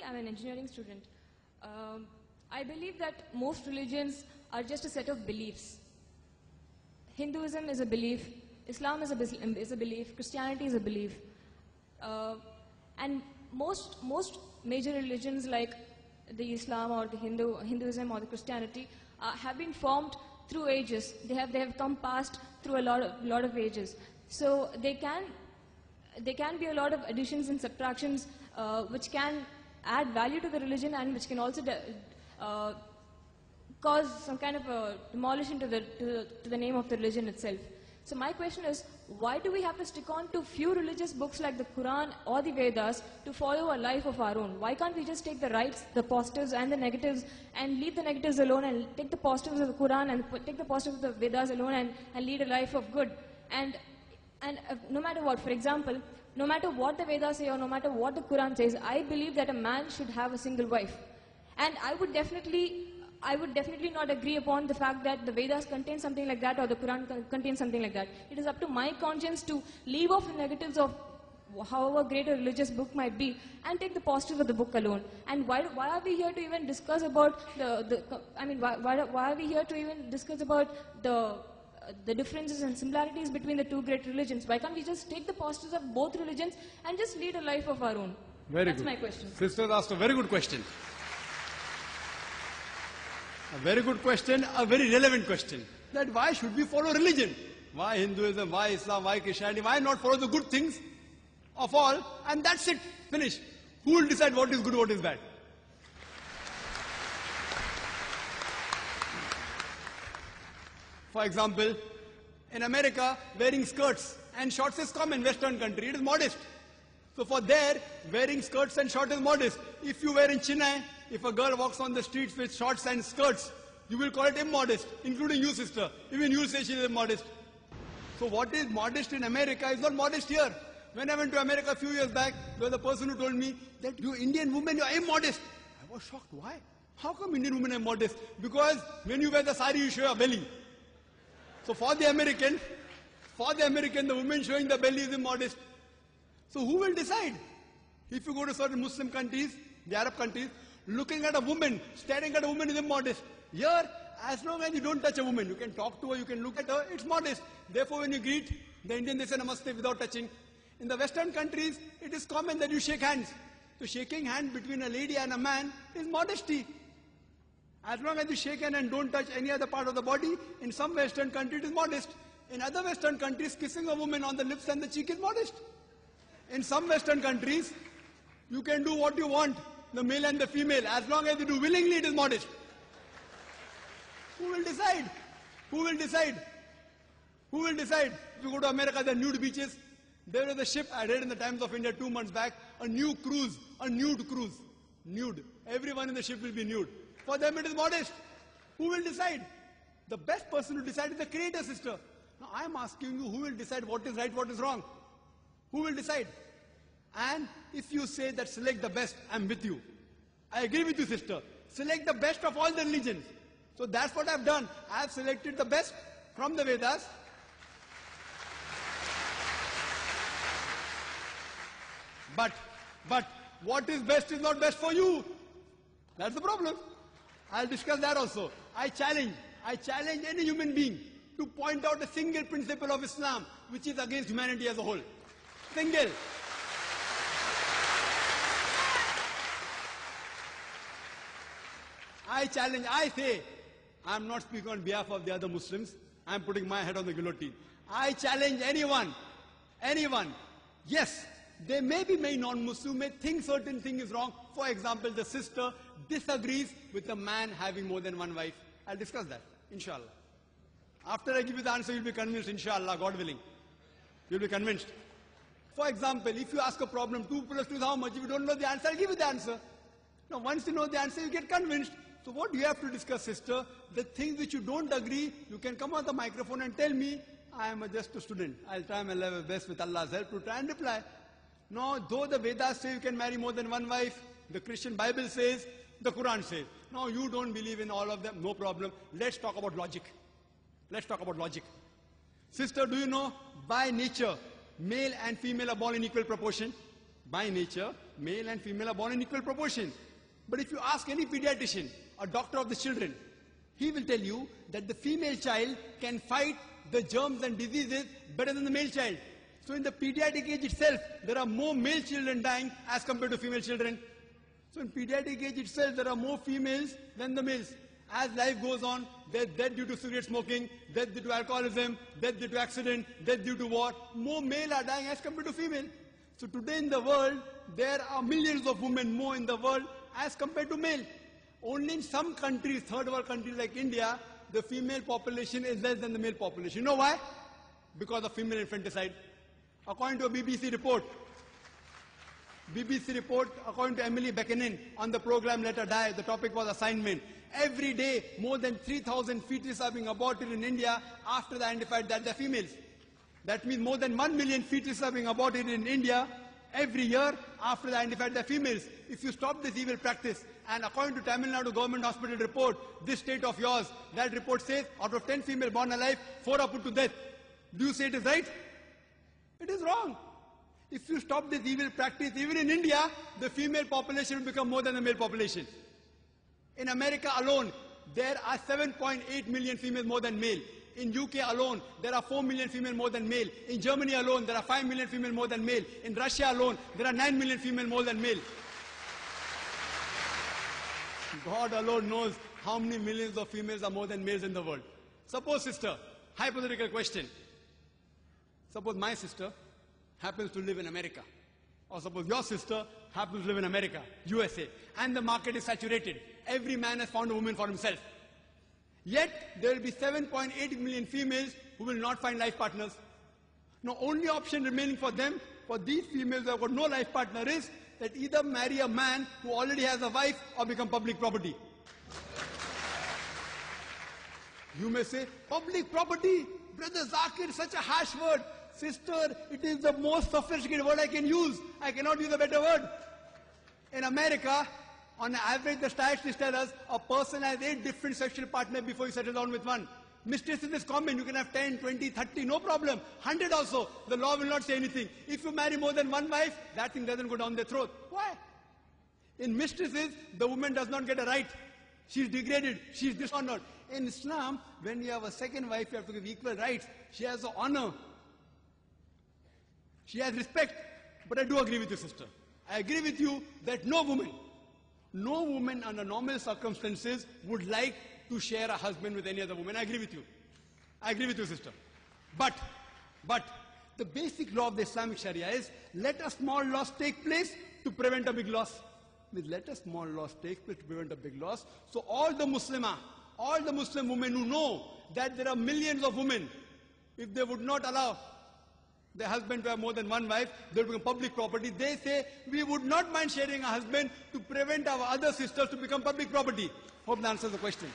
I'm an engineering student. I believe that most religions are just a set of beliefs. Hinduism is a belief, Islam is a belief, Christianity is a belief. And most major religions like the Islam or the Hinduism or the Christianity have been formed through ages. They have come past through a lot of ages. So there can be a lot of additions and subtractions which can add value to the religion and which can also cause some kind of a demolition to the name of the religion itself. So my question is, why do we have to stick on to few religious books like the Quran or the Vedas to follow a life of our own? Why can't we just take the rights, the positives and the negatives and leave the negatives alone and take the positives of the Quran and take the positives of the Vedas alone and lead a life of good? And no matter what, for example, no matter what the Vedas say or no matter what the Quran says, I believe that a man should have a single wife. And I would definitely not agree upon the fact that the Vedas contain something like that or the Quran contains something like that. It is up to my conscience to leave off the negatives of however great a religious book might be and take the positives of the book alone. And why are we here to even discuss about why are we here to even discuss about the differences and similarities between the two great religions? Why can't we just take the positives of both religions and just lead a life of our own? That's my question. Sister asked a very good question. A very good question, a very relevant question. That why should we follow religion? Why Hinduism, why Islam, why Christianity? Why not follow the good things of all? And that's it. Finish. Who will decide what is good, what is bad? For example, in America, wearing skirts and shorts is common. Western country, it is modest. So for there, wearing skirts and shorts is modest. If you wear in Chennai, if a girl walks on the streets with shorts and skirts, you will call it immodest, including you, sister. Even you will say she is immodest. So what is modest in America is not modest here. When I went to America a few years back, there was a person who told me that you Indian women, you are immodest. I was shocked. Why? How come Indian women are modest? Because when you wear the sari, you show your belly. So for the American, the woman showing the belly is immodest. So who will decide? If you go to certain Muslim countries, the Arab countries, looking at a woman, staring at a woman is immodest. Here, as long as you don't touch a woman, you can talk to her, you can look at her, it's modest. Therefore, when you greet the Indian, they say namaste without touching. In the Western countries, it is common that you shake hands. So shaking hands between a lady and a man is modesty. As long as you shake hands and don't touch any other part of the body, in some Western countries it is modest. In other Western countries, kissing a woman on the lips and the cheek is modest. In some Western countries, you can do what you want, the male and the female. As long as you do willingly, it is modest. Who will decide? Who will decide? Who will decide? If you go to America, there are nude beaches. There was a ship, I read in the Times of India 2 months back, a nude cruise. Nude. Everyone in the ship will be nude. For them it is modest. Who will decide? The best person to decide is the Creator, sister. Now I am asking you, who will decide what is right, what is wrong? Who will decide? And if you say that select the best, I am with you. I agree with you, sister. Select the best of all the religions. So that's what I have done. I have selected the best from the Vedas. But what is best is not best for you. That's the problem. I'll discuss that also. I challenge any human being to point out a single principle of Islam which is against humanity as a whole. Single. I challenge, I say, I'm not speaking on behalf of the other Muslims. I'm putting my head on the guillotine. I challenge anyone. Yes, there may be many non-Muslim may think certain thing is wrong. For example, the sister disagrees with a man having more than one wife. I'll discuss that, inshallah. After I give you the answer, you'll be convinced, inshallah, God willing. You'll be convinced. For example, if you ask a problem, 2 plus 2 is how much? If you don't know the answer, I'll give you the answer. Now, once you know the answer, you get convinced. So what do you have to discuss, sister? The things which you don't agree, you can come on the microphone and tell me, I am just a student. I'll try my level best with Allah's help to try and reply. No, though the Vedas say you can marry more than one wife, the Christian Bible says, the Quran says. No, you don't believe in all of them, no problem. Let's talk about logic. Sister, do you know, by nature, male and female are born in equal proportion? By nature, male and female are born in equal proportion. But if you ask any pediatrician or doctor of the children, he will tell you that the female child can fight the germs and diseases better than the male child. So in the pediatric age itself, there are more male children dying as compared to female children. So in pediatric age itself, there are more females than the males. As life goes on, there's death due to cigarette smoking, death due to alcoholism, death due to accident, death due to war. More male are dying as compared to female. So today in the world, there are millions of women more in the world as compared to male. Only in some countries, third world countries like India, the female population is less than the male population. You know why? Because of female infanticide. According to a BBC report, according to Emily Buchanan on the program Let Her Die, the topic was assignment. Every day, more than 3,000 fetuses are being aborted in India after they identified that they're females. That means more than 1 million fetuses are being aborted in India every year after they identified they're females. If you stop this evil practice, and according to Tamil Nadu Government Hospital report, this state of yours, that report says out of 10 females born alive, 4 are put to death. Do you say it is right? It is wrong. If you stop this evil practice, even in India, the female population will become more than the male population. In America alone, there are 7.8 million females more than male. In UK alone, there are 4 million females more than male. In Germany alone, there are 5 million females more than male. In Russia alone, there are 9 million females more than male. God alone knows how many millions of females are more than males in the world. Suppose, sister, hypothetical question. Suppose my sister happens to live in America. Or suppose your sister happens to live in America, USA, and the market is saturated. Every man has found a woman for himself. Yet, there will be 7.8 million females who will not find life partners. Now, only option remaining for them, for these females who have got no life partner, is that either marry a man who already has a wife or become public property. You may say, public property? Brother Zakir, such a harsh word. Sister, it is the most sophisticated word I can use. I cannot use a better word. In America, on average, the statistics tell us a person has 8 different sexual partners before he settles down with one. Mistresses is common. You can have 10, 20, 30, no problem. 100 also. The law will not say anything. If you marry more than one wife, that thing doesn't go down their throat. Why? In mistresses, the woman does not get a right. She is degraded. She is dishonored. In Islam, when you have a second wife, you have to give equal rights. She has the honor. She has respect. But I do agree with you, sister. I agree with you that no woman under normal circumstances would like to share a husband with any other woman. I agree with you. I agree with you, sister. But the basic law of the Islamic Sharia is, let a small loss take place to prevent a big loss. Let a small loss take place to prevent a big loss. So all the Muslim women who know that there are millions of women, if they would not allow their husband to have more than one wife, they will become public property. They say, we would not mind sharing a husband to prevent our other sisters to become public property. Hope that answers the question.